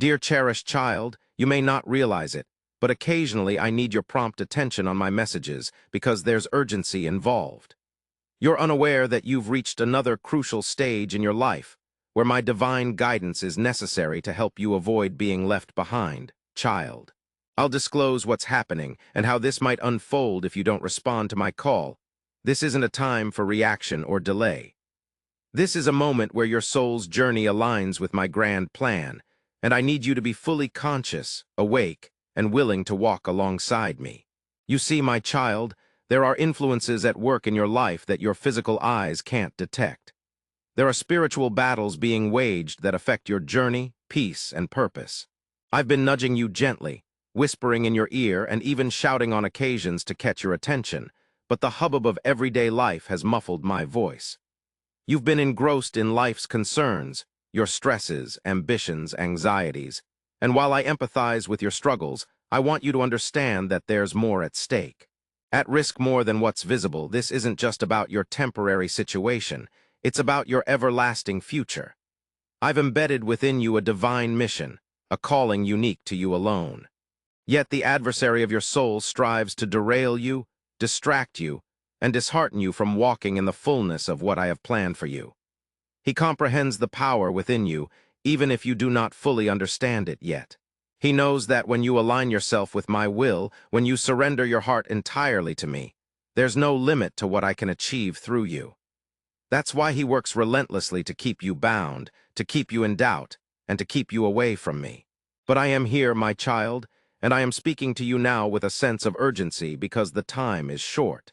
Dear cherished child, you may not realize it, but occasionally I need your prompt attention on my messages because there's urgency involved. You're unaware that you've reached another crucial stage in your life, where my divine guidance is necessary to help you avoid being left behind, child. I'll disclose what's happening and how this might unfold if you don't respond to my call. This isn't a time for reaction or delay. This is a moment where your soul's journey aligns with my grand plan, and I need you to be fully conscious, awake, and willing to walk alongside me. You see, my child, there are influences at work in your life that your physical eyes can't detect. There are spiritual battles being waged that affect your journey, peace, and purpose. I've been nudging you gently, whispering in your ear, and even shouting on occasions to catch your attention, but the hubbub of everyday life has muffled my voice. You've been engrossed in life's concerns, your stresses, ambitions, anxieties, and while I empathize with your struggles, I want you to understand that there's more at stake. At risk more than what's visible, this isn't just about your temporary situation, it's about your everlasting future. I've embedded within you a divine mission, a calling unique to you alone. Yet the adversary of your soul strives to derail you, distract you, and dishearten you from walking in the fullness of what I have planned for you. He comprehends the power within you, even if you do not fully understand it yet. He knows that when you align yourself with my will, when you surrender your heart entirely to me, there's no limit to what I can achieve through you. That's why he works relentlessly to keep you bound, to keep you in doubt, and to keep you away from me. But I am here, my child, and I am speaking to you now with a sense of urgency because the time is short.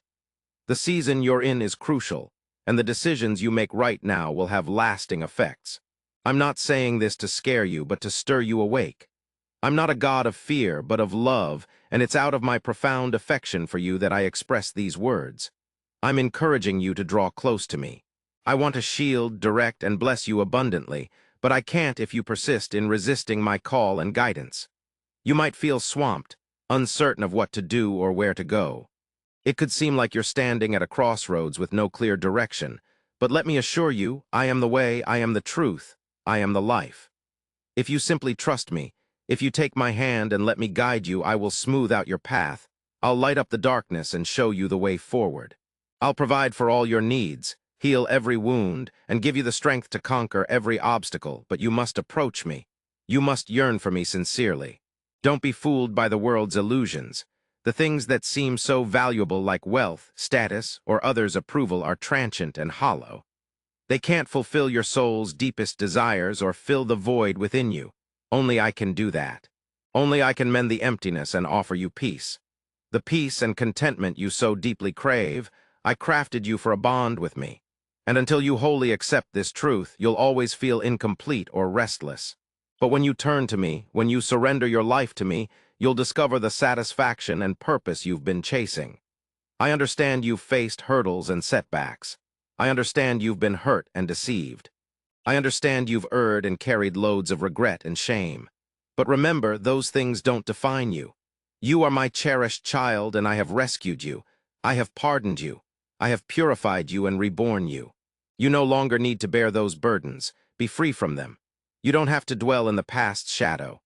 The season you're in is crucial, and the decisions you make right now will have lasting effects. I'm not saying this to scare you, but to stir you awake. I'm not a god of fear, but of love, and it's out of my profound affection for you that I express these words. I'm encouraging you to draw close to me. I want to shield, direct, and bless you abundantly, but I can't if you persist in resisting my call and guidance. You might feel swamped, uncertain of what to do or where to go. It could seem like you're standing at a crossroads with no clear direction, but let me assure you, I am the way, I am the truth, I am the life. If you simply trust me, if you take my hand and let me guide you, I will smooth out your path. I'll light up the darkness and show you the way forward. I'll provide for all your needs, heal every wound, and give you the strength to conquer every obstacle, but you must approach me. You must yearn for me sincerely. Don't be fooled by the world's illusions. The things that seem so valuable like wealth, status, or others' approval are transient and hollow. They can't fulfill your soul's deepest desires or fill the void within you. Only I can do that. Only I can mend the emptiness and offer you peace. The peace and contentment you so deeply crave, I crafted you for a bond with me. And until you wholly accept this truth, you'll always feel incomplete or restless. But when you turn to me, when you surrender your life to me, you'll discover the satisfaction and purpose you've been chasing. I understand you've faced hurdles and setbacks. I understand you've been hurt and deceived. I understand you've erred and carried loads of regret and shame. But remember, those things don't define you. You are my cherished child, and I have rescued you. I have pardoned you. I have purified you and reborn you. You no longer need to bear those burdens. Be free from them. You don't have to dwell in the past's shadow.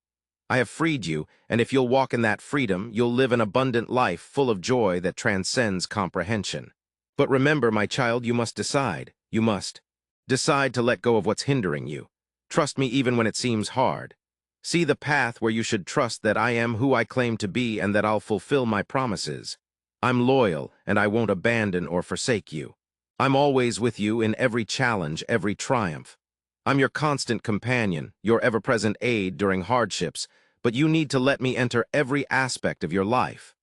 I have freed you, and if you'll walk in that freedom, you'll live an abundant life full of joy that transcends comprehension. But remember, my child, you must decide. You must decide to let go of what's hindering you. Trust me even when it seems hard. See the path where you should trust that I am who I claim to be and that I'll fulfill my promises. I'm loyal, and I won't abandon or forsake you. I'm always with you in every challenge, every triumph. I'm your constant companion, your ever-present aid during hardships, but you need to let me enter every aspect of your life.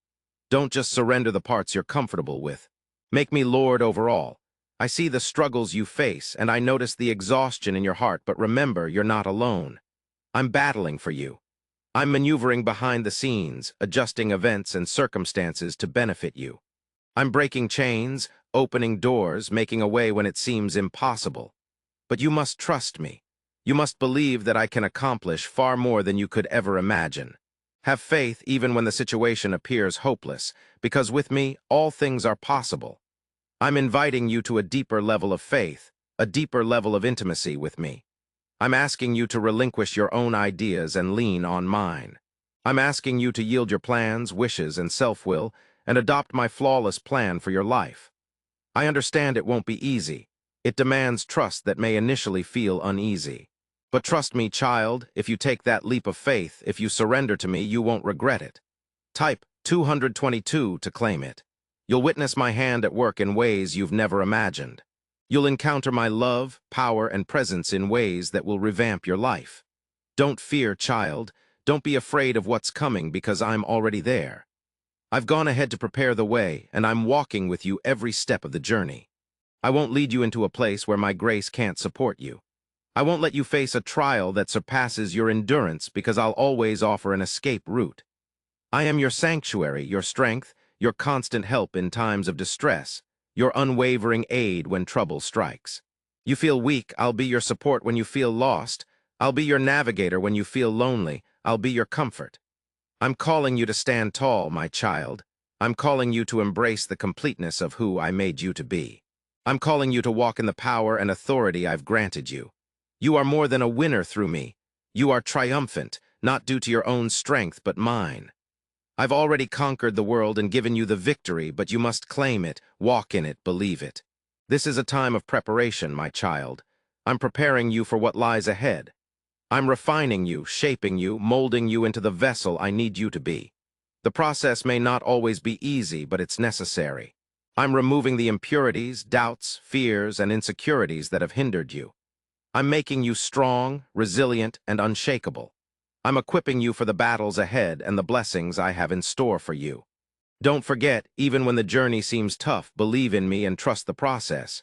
Don't just surrender the parts you're comfortable with. Make me Lord over all. I see the struggles you face, and I notice the exhaustion in your heart, but remember, you're not alone. I'm battling for you. I'm maneuvering behind the scenes, adjusting events and circumstances to benefit you. I'm breaking chains, opening doors, making a way when it seems impossible. But you must trust me. You must believe that I can accomplish far more than you could ever imagine. Have faith even when the situation appears hopeless, because with me, all things are possible. I'm inviting you to a deeper level of faith, a deeper level of intimacy with me. I'm asking you to relinquish your own ideas and lean on mine. I'm asking you to yield your plans, wishes, and self-will and adopt my flawless plan for your life. I understand it won't be easy. It demands trust that may initially feel uneasy. But trust me, child, if you take that leap of faith, if you surrender to me, you won't regret it. Type 222 to claim it. You'll witness my hand at work in ways you've never imagined. You'll encounter my love, power, and presence in ways that will revamp your life. Don't fear, child. Don't be afraid of what's coming because I'm already there. I've gone ahead to prepare the way, and I'm walking with you every step of the journey. I won't lead you into a place where my grace can't support you. I won't let you face a trial that surpasses your endurance because I'll always offer an escape route. I am your sanctuary, your strength, your constant help in times of distress, your unwavering aid when trouble strikes. You feel weak, I'll be your support when you feel lost. I'll be your navigator when you feel lonely. I'll be your comfort. I'm calling you to stand tall, my child. I'm calling you to embrace the completeness of who I made you to be. I'm calling you to walk in the power and authority I've granted you. You are more than a winner through me. You are triumphant, not due to your own strength, but mine. I've already conquered the world and given you the victory, but you must claim it, walk in it, believe it. This is a time of preparation, my child. I'm preparing you for what lies ahead. I'm refining you, shaping you, molding you into the vessel I need you to be. The process may not always be easy, but it's necessary. I'm removing the impurities, doubts, fears, and insecurities that have hindered you. I'm making you strong, resilient, and unshakable. I'm equipping you for the battles ahead and the blessings I have in store for you. Don't forget, even when the journey seems tough, believe in me and trust the process.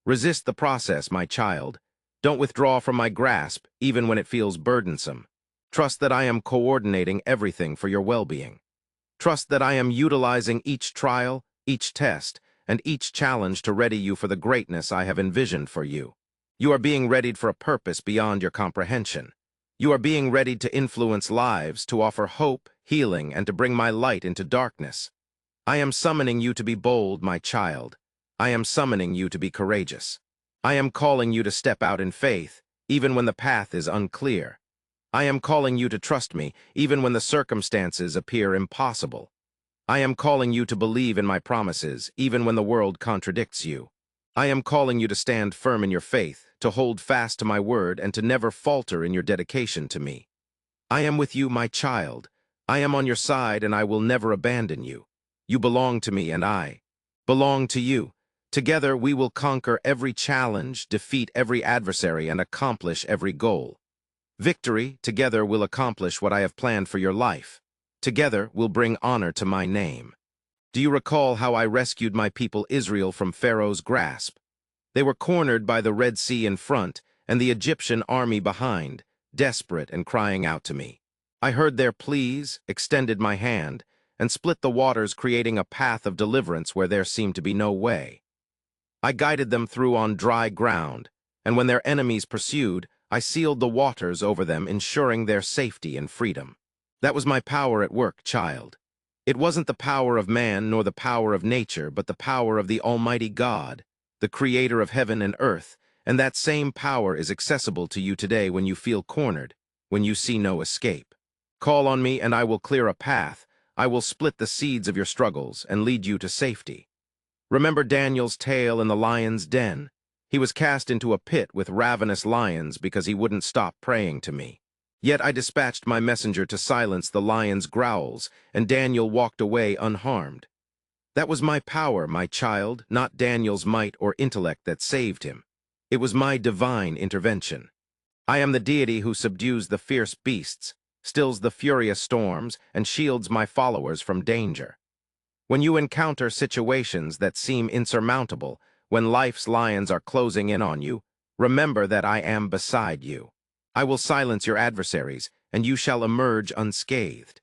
Resist the process, my child. Don't withdraw from my grasp, even when it feels burdensome. Trust that I am coordinating everything for your well-being. Trust that I am utilizing each trial, each test, and each challenge to ready you for the greatness I have envisioned for you. You are being readied for a purpose beyond your comprehension. You are being readied to influence lives, to offer hope, healing, and to bring my light into darkness. I am summoning you to be bold, my child. I am summoning you to be courageous. I am calling you to step out in faith, even when the path is unclear. I am calling you to trust me, even when the circumstances appear impossible. I am calling you to believe in my promises, even when the world contradicts you. I am calling you to stand firm in your faith, to hold fast to my word, and to never falter in your dedication to me. I am with you, my child. I am on your side, and I will never abandon you. You belong to me, and I belong to you. Together, we will conquer every challenge, defeat every adversary, and accomplish every goal. Victory, together, will accomplish what I have planned for your life. Together, we'll bring honor to my name. Do you recall how I rescued my people Israel from Pharaoh's grasp? They were cornered by the Red Sea in front and the Egyptian army behind, desperate and crying out to me. I heard their pleas, extended my hand, and split the waters, creating a path of deliverance where there seemed to be no way. I guided them through on dry ground, and when their enemies pursued, I sealed the waters over them, ensuring their safety and freedom. That was my power at work, child. It wasn't the power of man nor the power of nature, but the power of the Almighty God, the creator of heaven and earth, and that same power is accessible to you today when you feel cornered, when you see no escape. Call on me and I will clear a path. I will split the seeds of your struggles and lead you to safety. Remember Daniel's tale in the lion's den? He was cast into a pit with ravenous lions because he wouldn't stop praying to me. Yet I dispatched my messenger to silence the lion's growls, and Daniel walked away unharmed. That was my power, my child, not Daniel's might or intellect that saved him. It was my divine intervention. I am the deity who subdues the fierce beasts, stills the furious storms, and shields my followers from danger. When you encounter situations that seem insurmountable, when life's lions are closing in on you, remember that I am beside you. I will silence your adversaries, and you shall emerge unscathed.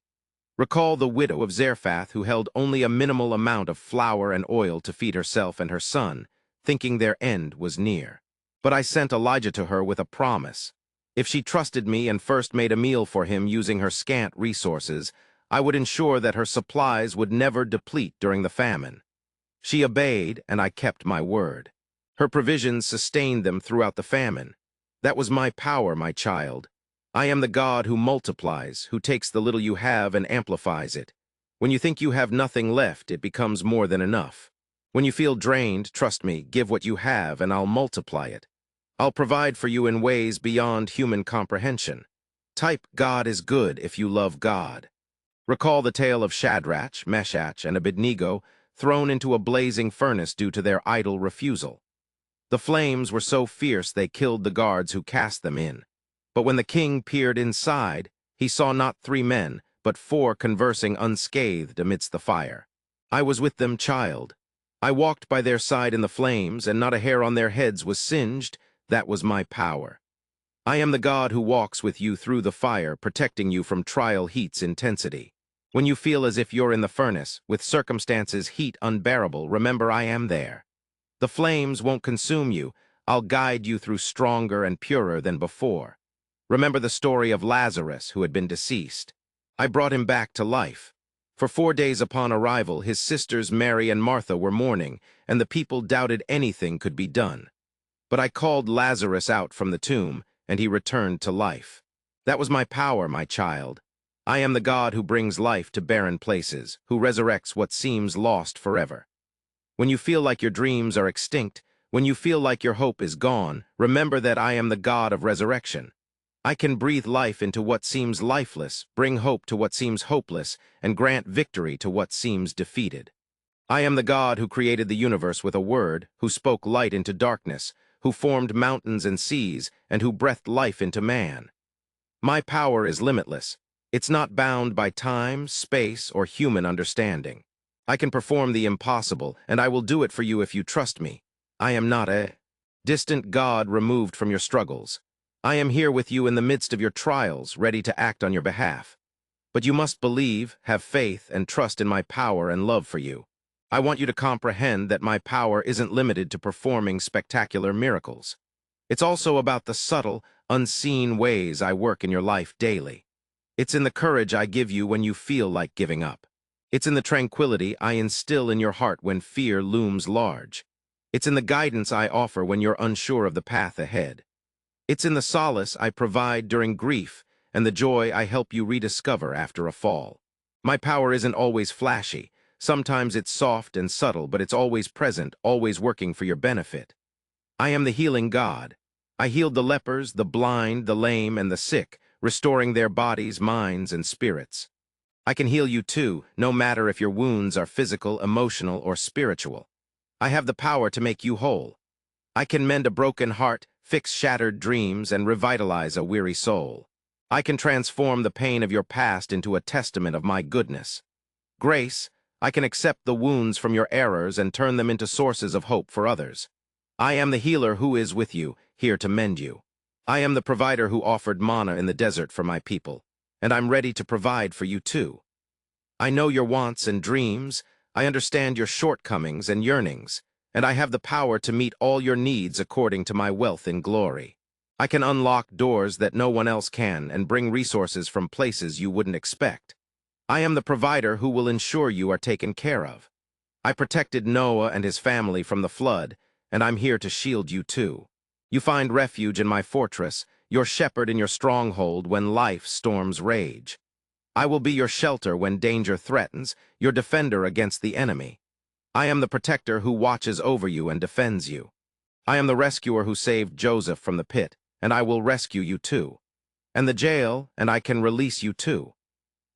Recall the widow of Zarephath who held only a minimal amount of flour and oil to feed herself and her son, thinking their end was near. But I sent Elijah to her with a promise. If she trusted me and first made a meal for him using her scant resources, I would ensure that her supplies would never deplete during the famine. She obeyed, and I kept my word. Her provisions sustained them throughout the famine. That was my power, my child. I am the God who multiplies, who takes the little you have and amplifies it. When you think you have nothing left, it becomes more than enough. When you feel drained, trust me, give what you have and I'll multiply it. I'll provide for you in ways beyond human comprehension. Type God is good if you love God. Recall the tale of Shadrach, Meshach, and Abednego thrown into a blazing furnace due to their idle refusal. The flames were so fierce they killed the guards who cast them in. But when the king peered inside, he saw not 3 men, but 4 conversing unscathed amidst the fire. I was with them, child. I walked by their side in the flames, and not a hair on their heads was singed. That was my power. I am the God who walks with you through the fire, protecting you from trial heat's intensity. When you feel as if you're in the furnace, with circumstances heat unbearable, remember I am there. The flames won't consume you. I'll guide you through stronger and purer than before. Remember the story of Lazarus, who had been deceased. I brought him back to life. For 4 days upon arrival, his sisters Mary and Martha were mourning, and the people doubted anything could be done. But I called Lazarus out from the tomb, and he returned to life. That was my power, my child. I am the God who brings life to barren places, who resurrects what seems lost forever. When you feel like your dreams are extinct, when you feel like your hope is gone, remember that I am the God of resurrection. I can breathe life into what seems lifeless, bring hope to what seems hopeless, and grant victory to what seems defeated. I am the God who created the universe with a word, who spoke light into darkness, who formed mountains and seas, and who breathed life into man. My power is limitless. It's not bound by time, space, or human understanding. I can perform the impossible, and I will do it for you if you trust me. I am not a distant God removed from your struggles. I am here with you in the midst of your trials, ready to act on your behalf. But you must believe, have faith, and trust in my power and love for you. I want you to comprehend that my power isn't limited to performing spectacular miracles. It's also about the subtle, unseen ways I work in your life daily. It's in the courage I give you when you feel like giving up. It's in the tranquility I instill in your heart when fear looms large. It's in the guidance I offer when you're unsure of the path ahead. It's in the solace I provide during grief and the joy I help you rediscover after a fall. My power isn't always flashy. Sometimes it's soft and subtle, but it's always present, always working for your benefit. I am the healing God. I healed the lepers, the blind, the lame, and the sick, restoring their bodies, minds, and spirits. I can heal you too, no matter if your wounds are physical, emotional, or spiritual. I have the power to make you whole. I can mend a broken heart, fix shattered dreams, and revitalize a weary soul. I can transform the pain of your past into a testament of my goodness. Grace, I can accept the wounds from your errors and turn them into sources of hope for others. I am the healer who is with you, here to mend you. I am the provider who offered manna in the desert for my people, and I'm ready to provide for you too. I know your wants and dreams, I understand your shortcomings and yearnings, and I have the power to meet all your needs according to my wealth in glory. I can unlock doors that no one else can and bring resources from places you wouldn't expect. I am the provider who will ensure you are taken care of. I protected Noah and his family from the flood, and I'm here to shield you too. You find refuge in my fortress, your shepherd in your stronghold when life's storms rage. I will be your shelter when danger threatens, your defender against the enemy. I am the protector who watches over you and defends you. I am the rescuer who saved Joseph from the pit, and I will rescue you too. And the jail, and I can release you too.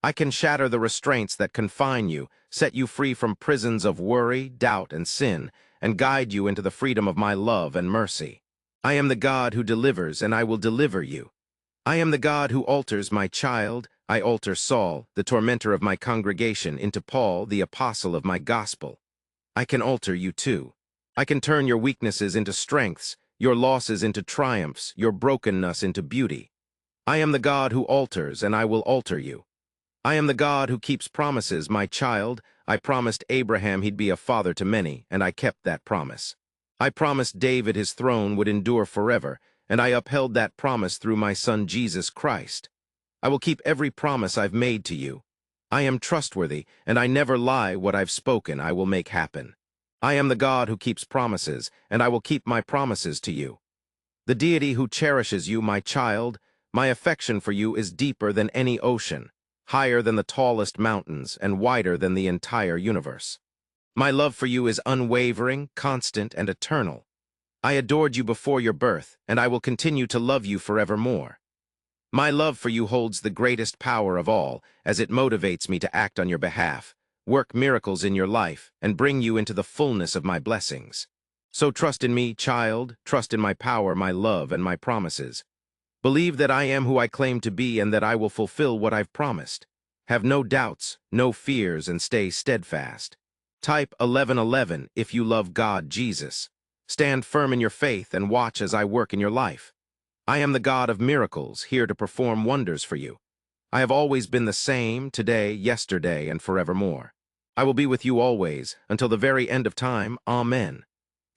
I can shatter the restraints that confine you, set you free from prisons of worry, doubt, and sin, and guide you into the freedom of my love and mercy. I am the God who delivers, and I will deliver you. I am the God who alters my child. I alter Saul, the tormentor of my congregation, into Paul, the apostle of my gospel. I can alter you too. I can turn your weaknesses into strengths, your losses into triumphs, your brokenness into beauty. I am the God who alters, and I will alter you. I am the God who keeps promises, my child. I promised Abraham he'd be a father to many, and I kept that promise. I promised David his throne would endure forever, and I upheld that promise through my son Jesus Christ. I will keep every promise I've made to you. I am trustworthy, and I never lie. What I've spoken I will make happen. I am the God who keeps promises, and I will keep my promises to you. The deity who cherishes you, my child, my affection for you is deeper than any ocean, higher than the tallest mountains, and wider than the entire universe. My love for you is unwavering, constant, and eternal. I adored you before your birth, and I will continue to love you forevermore. My love for you holds the greatest power of all, as it motivates me to act on your behalf, work miracles in your life, and bring you into the fullness of my blessings. So trust in me, child, trust in my power, my love, and my promises. Believe that I am who I claim to be and that I will fulfill what I've promised. Have no doubts, no fears, and stay steadfast. Type 1111 if you love God, Jesus. Stand firm in your faith and watch as I work in your life. I am the God of miracles, here to perform wonders for you. I have always been the same, today, yesterday, and forevermore. I will be with you always, until the very end of time. Amen.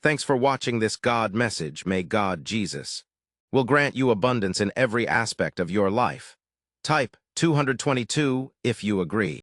Thanks for watching this God message. May God, Jesus, will grant you abundance in every aspect of your life. Type 222 if you agree.